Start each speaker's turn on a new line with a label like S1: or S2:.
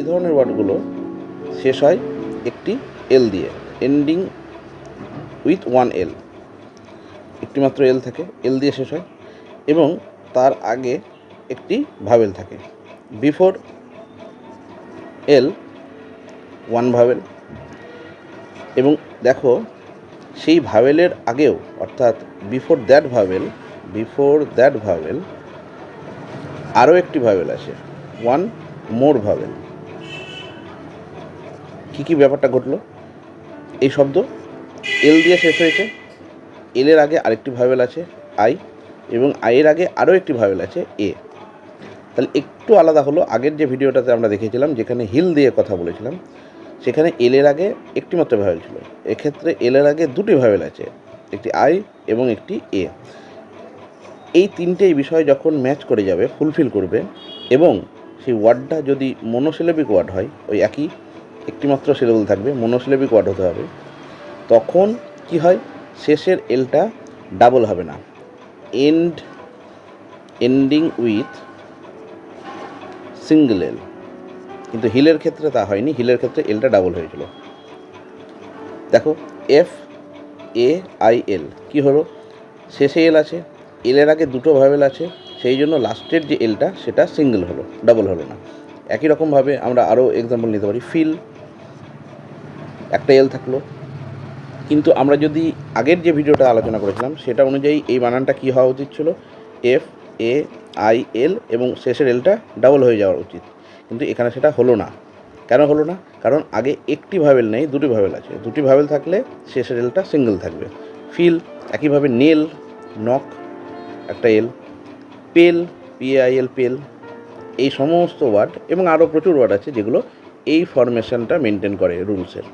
S1: এই ধরনের ওয়ার্ডগুলো শেষ হয় একটি এল দিয়ে, এন্ডিং উইথ ওয়ান এল, একটিমাত্র এল থাকে, এল দিয়ে শেষ হয় এবং তার আগে একটি ভাওয়েল থাকে। বিফোর এল ওয়ান ভাওয়েল, এবং দেখো সেই ভাওয়েলের আগেও অর্থাৎ বিফোর দ্যাট ভাওয়েল আরও একটি ভাওয়েল আসে, ওয়ান মোর ভাওয়েল। কী ব্যাপারটা ঘটলো? এই শব্দ এল দিয়ে শেষ হয়েছে, এলের আগে আরেকটি ভাওয়েল আছে আই, এবং আইয়ের আগে আরও একটি ভাওয়েল আছে এ। তাহলে একটু আলাদা হলো, আগের যে ভিডিওটাতে আমরা দেখেছিলাম যেখানে হিল দিয়ে কথা বলেছিলাম সেখানে এলের আগে একটি মাত্র ভাওয়েল ছিল, এক্ষেত্রে এলের আগে দুটি ভাওয়েল আছে, একটি আই এবং একটি এ। এই তিনটেই বিষয় যখন ম্যাচ করে যাবে, ফুলফিল করবে, এবং সেই ওয়ার্ডটা যদি মনোসিলেবিক ওয়ার্ড হয়, ওই একই একটিমাত্র সিলেবল থাকবে, মনোসিলেবিক ওয়ার্ড হতে হবে, তখন কি হয়, শেষের এলটা ডাবল হবে না, এন্ডিং উইথ সিঙ্গেল এল। কিন্তু হিলের ক্ষেত্রে তা হয়নি, হিলের ক্ষেত্রে এলটা ডাবল হয়েছিল। দেখো এফ এ আই এল কী হলো, শেষে এল আছে, এলের আগে দুটো ভাওয়েল আছে, সেই জন্য লাস্টের যে এলটা সেটা সিঙ্গেল হলো, ডাবল হলো না। একই রকমভাবে আমরা আরও এক্সাম্পল নিতে পারি, ফিল, একটা এল থাকলো, কিন্তু আমরা যদি আগের যে ভিডিওটা আলোচনা করেছিলাম সেটা অনুযায়ী এই বানানটা কী হওয়া উচিত ছিল, এফ এ আই এল, এবং শেষের এলটা ডাবল হয়ে যাওয়া উচিত, কিন্তু এখানে সেটা হলো না। কেন হলো না? কারণ আগে একটি ভাওয়েল নেই, দুটি ভাওয়েল আছে, দুটি ভাওয়েল থাকলে শেষের এলটা সিঙ্গেল থাকবে। ফিল একইভাবে, নেল, নক, একটা এল, পেল, PAIL পেল, এই সমস্ত ওয়ার্ড এবং আরও প্রচুর ওয়ার্ড আছে যেগুলো এই ফরমেশনটা মেনটেন করে রুলসের।